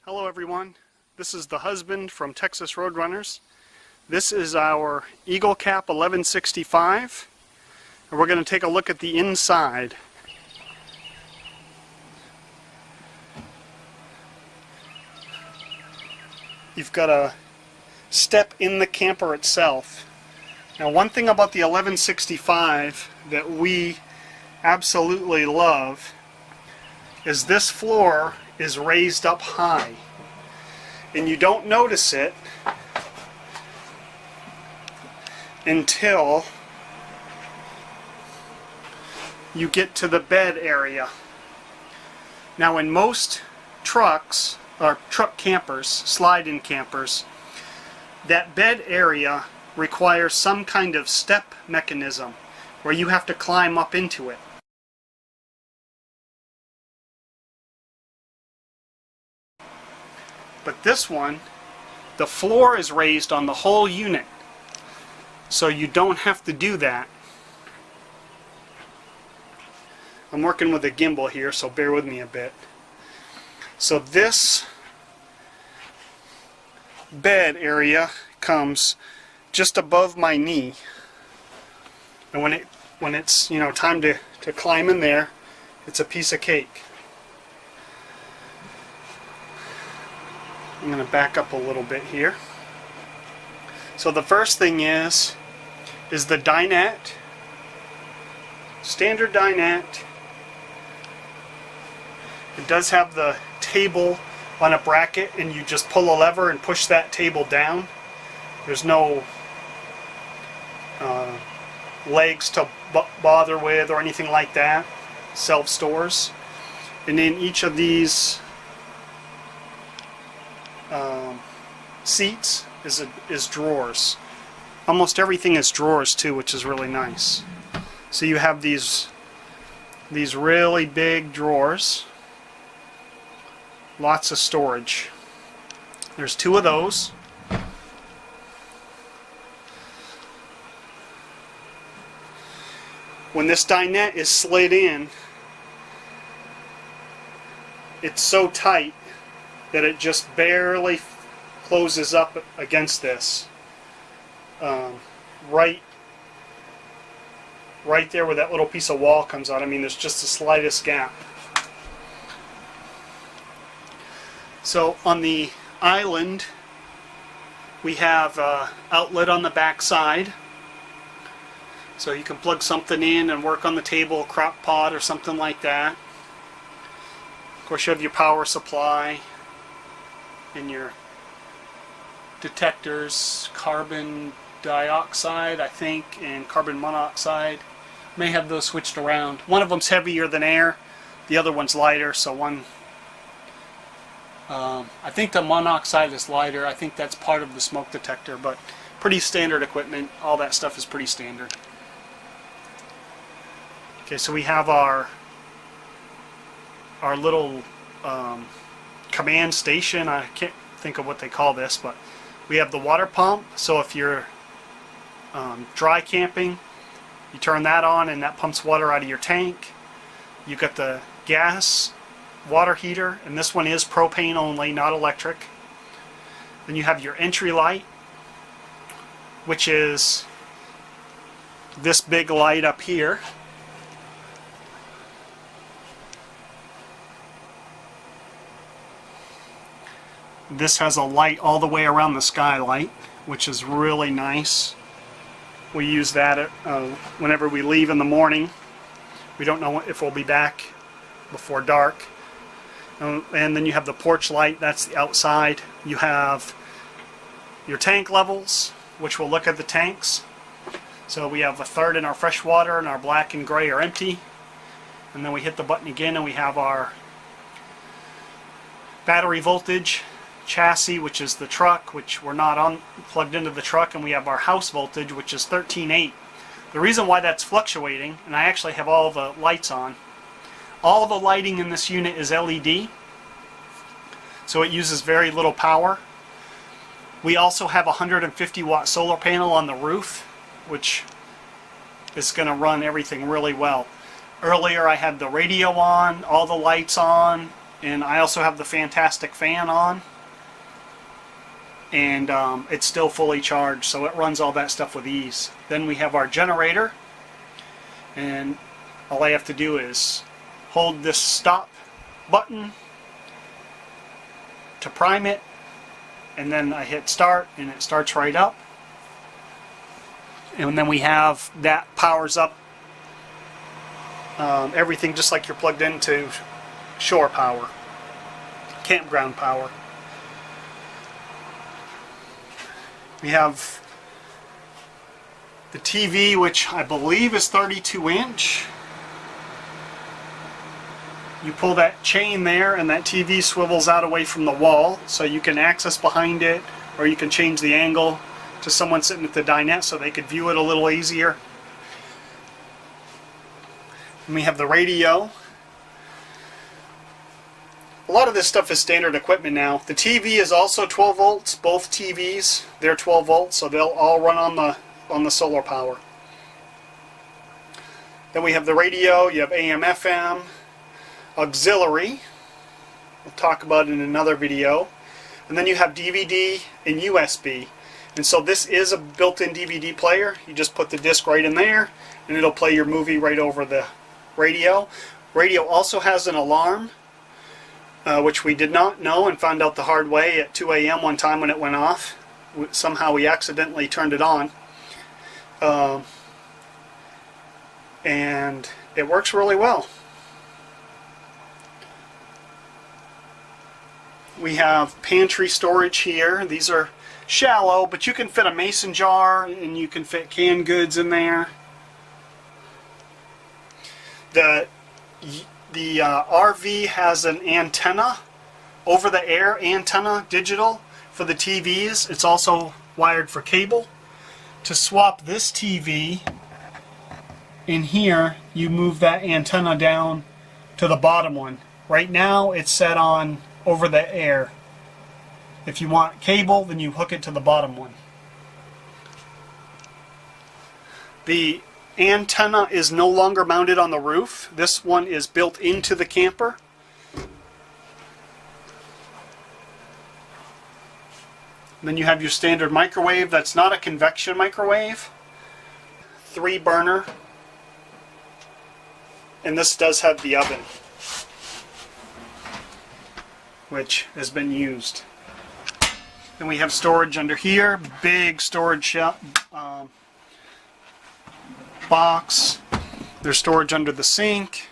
Hello everyone, this is the husband from Texas Roadrunners. This is our Eagle Cap 1165 and we're going to take a look at the inside. You've got a step in the camper itself. Now one thing about the 1165 that we absolutely love is this floor is raised up high, and you don't notice it until you get to the bed area. Now in most trucks, or truck campers, slide-in campers, that bed area requires some kind of step mechanism where you have to climb up into it. But this one, the floor is raised on the whole unit, so you don't have to do that. I'm working with a gimbal here, so bear with me a bit. So this bed area comes just above my knee, and when it's time to climb in there, it's a piece of cake. I'm going to back up a little bit here. So the first thing is the dinette, standard dinette. It does have the table on a bracket, and you just pull a lever and push that table down. There's no legs to bother with or anything like that. Self-stores. And in each of these seats is drawers. Almost everything is drawers too, which is really nice. So you have these really big drawers, lots of storage. There's two of those. When this dinette is slid in, it's so tight that it just barely closes up against this. Right there where that little piece of wall comes out. I mean, there's just the slightest gap. So on the island, we have an outlet on the back side. So you can plug something in and work on the table, a crock pot or something like that. Of course, you have your power supply and your detectors, carbon dioxide, I think, and carbon monoxide. May have those switched around. One of them's heavier than air, the other one's lighter, so one... I think the monoxide is lighter. I think that's part of the smoke detector, but pretty standard equipment. All that stuff is pretty standard. Okay, so we have our little command station. I can't think of what they call this, but we have the water pump. So if you're dry camping, you turn that on and that pumps water out of your tank. You got the gas water heater, and this one is propane only, not electric. Then you have your entry light, which is this big light up here. This has a light all the way around the skylight, which is really nice. We use that whenever we leave in the morning. We don't know if we'll be back before dark. And then you have the porch light, that's the outside. You have your tank levels, which will look at the tanks. So we have a third in our fresh water, and our black and gray are empty. And then we hit the button again and we have our battery voltage, chassis, which is the truck, which we're not plugged into the truck, and we have our house voltage, which is 13.8. The reason why that's fluctuating, and I actually have all the lights on, all the lighting in this unit is LED, so it uses very little power. We also have a 150 watt solar panel on the roof, which is going to run everything really well. Earlier I had the radio on, all the lights on, and I also have the fantastic fan on, and it's still fully charged, so it runs all that stuff with ease. Then we have our generator, and all I have to do is hold this stop button to prime it, and then I hit start and it starts right up, and then we have that powers up everything just like you're plugged into shore power, campground power. We have the TV, which I believe is 32-inch. You pull that chain there and that TV swivels out away from the wall, so you can access behind it, or you can change the angle to someone sitting at the dinette so they could view it a little easier. And we have the radio. A lot of this stuff is standard equipment now. The TV is also 12 volts. Both TVs, they're 12 volts, so they'll all run on the solar power. Then we have the radio. You have AM, FM, auxiliary. We'll talk about it in another video. And then you have DVD and USB. And so this is a built-in DVD player. You just put the disc right in there, and it'll play your movie right over the radio. Radio also has an alarm, which we did not know and found out the hard way at 2 a.m. one time when it went off. Somehow we accidentally turned it on. And it works really well. We have pantry storage here. These are shallow, but you can fit a mason jar and you can fit canned goods in there. The RV has an antenna, over-the-air antenna, digital, for the TVs. It's also wired for cable. To swap this TV in here, you move that antenna down to the bottom one. Right now it's set on over-the-air. If you want cable, then you hook it to the bottom one. The antenna is no longer mounted on the roof. This one is built into the camper. Then you have your standard microwave. That's not a convection microwave. 3-burner. And this does have the oven, which has been used. Then we have storage under here. Big storage box. There's storage under the sink.